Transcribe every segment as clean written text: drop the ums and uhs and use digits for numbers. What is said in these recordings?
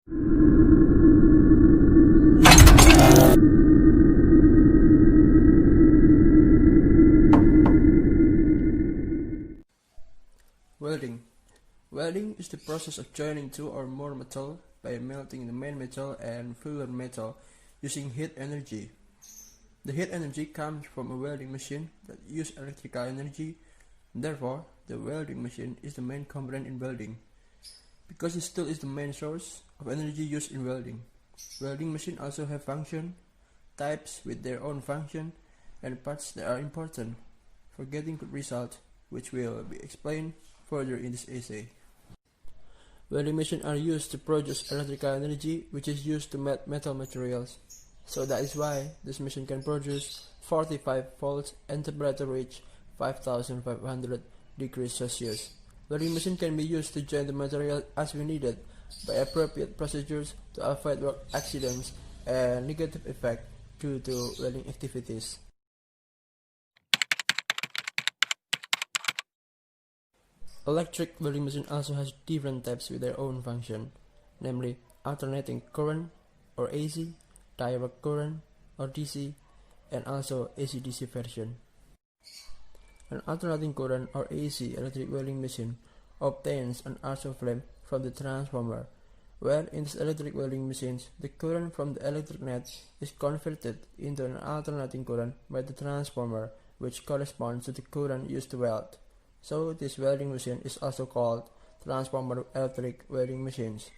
Welding. Welding is the process of joining two or more metal by melting the main metal and filler metal using heat energy. The heat energy comes from a welding machine that uses electrical energy. Therefore, the welding machine is the main component in welding, because it still is the main source of energy used in welding. Welding machines also have function, types with their own function, and parts that are important for getting good result, which will be explained further in this essay. Welding machines are used to produce electrical energy, which is used to melt metal materials. So that is why this machine can produce 45 volts and temperature reach 5500 degrees Celsius. Welding machine can be used to join the material as we need it by appropriate procedures to avoid work accidents and negative effects due to welding activities. Electric welding machine also has different types with their own function, namely alternating current or AC, direct current or DC, and also AC-DC version. An alternating current or AC electric welding machine obtains an arc of flame from the transformer, where in this electric welding machines the current from the electric net is converted into an alternating current by the transformer, which corresponds to the current used to weld. So this welding machine is also called transformer electric welding machines.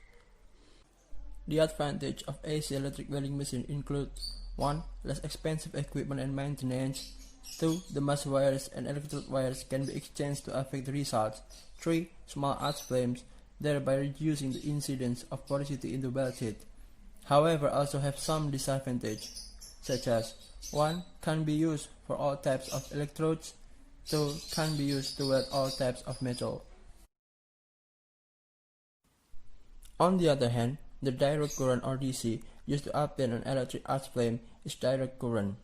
The advantage of AC electric welding machine include 1. Less expensive equipment and maintenance. 2. The mass wires and electrode wires can be exchanged to affect the results. 3. Small arc flames, thereby reducing the incidence of porosity in the weld heat. However, also have some disadvantage, such as 1. Can be used for all types of electrodes. 2. Can be used to weld all types of metal. On the other hand, the direct current or DC used to obtain an electric arc flame is direct current.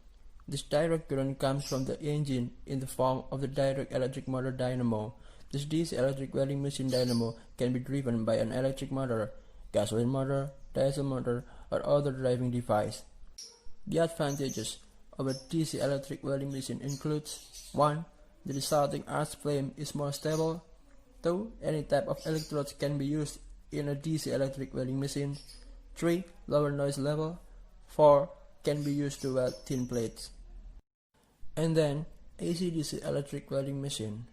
This direct current comes from the engine in the form of the direct electric motor dynamo. This DC electric welding machine dynamo can be driven by an electric motor, gasoline motor, diesel motor, or other driving device. The advantages of a DC electric welding machine includes 1. The resulting arc flame is more stable. 2. Any type of electrodes can be used in a DC electric welding machine. 3. Lower noise level. 4. Can be used to weld thin plates. And then AC/DC electric welding machine.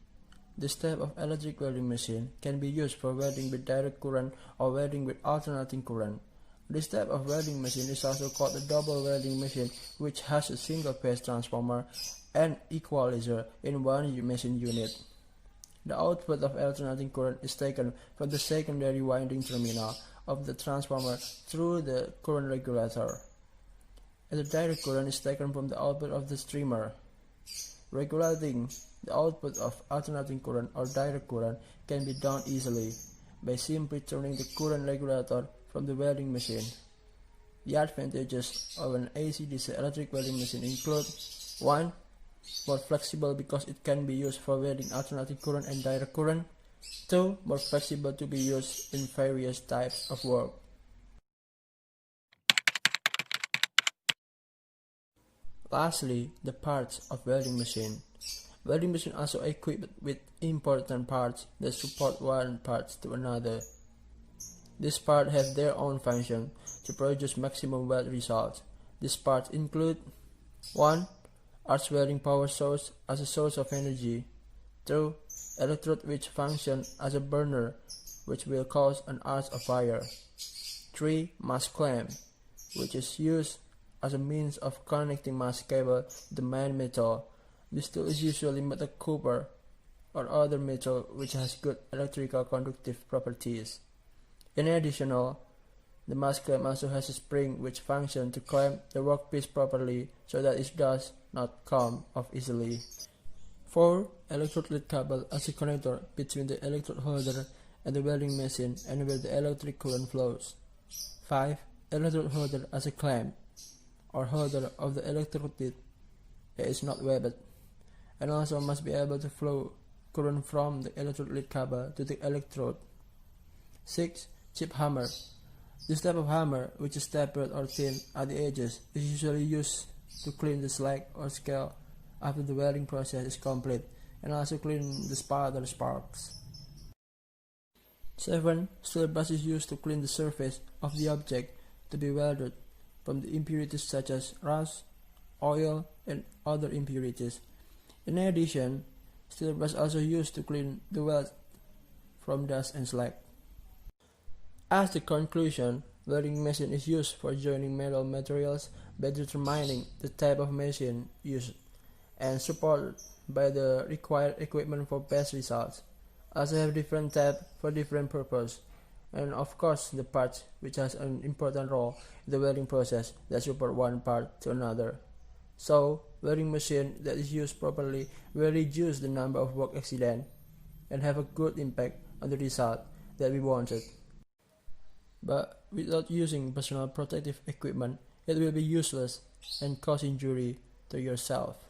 This type of electric welding machine can be used for welding with direct current or welding with alternating current. This type of welding machine is also called a double welding machine, which has a single phase transformer and equalizer in one machine unit. The output of alternating current is taken from the secondary winding terminal of the transformer through the current regulator, and the direct current is taken from the output of the streamer. Regulating the output of alternating current or direct current can be done easily by simply turning the current regulator from the welding machine. The advantages of an AC/DC electric welding machine include 1. More flexible because it can be used for welding alternating current and direct current. 2. More flexible to be used in various types of work. Lastly, the parts of welding machine. Welding machine also equipped with important parts that support one part to another. These parts have their own function to produce maximum weld results. These parts include 1. Arc welding power source as a source of energy. 2. Electrode which function as a burner, which will cause an arc of fire. 3. Mass clamp, which is used as a means of connecting mass cable to the main metal. This tool is usually made of copper or other metal which has good electrical conductive properties. In addition, the mass clamp also has a spring which functions to clamp the workpiece properly so that it does not come off easily. 4. Electrode lead cable as a connector between the electrode holder and the welding machine and where the electric current flows. 5. Electrode holder as a clamp or holder of the electrode lead that is not webbed, and also must be able to flow current from the electrode lead cable to the electrode. 6. Chip hammer This type of hammer, which is tapered or thin at the edges, is usually used to clean the slag or scale after the welding process is complete, and also clean the spattered sparks. 7. Steel brush is used to clean the surface of the object to be welded from the impurities such as rust, oil, and other impurities. In addition, steel brush also used to clean the weld from dust and slag. As the conclusion, welding machine is used for joining metal materials by determining the type of machine used and supported by the required equipment for best results. Also have different types for different purpose, and of course the parts which has an important role in the welding process that support one part to another. So, welding machine that is used properly will reduce the number of work accidents and have a good impact on the result that we wanted. But without using personal protective equipment, it will be useless and cause injury to yourself.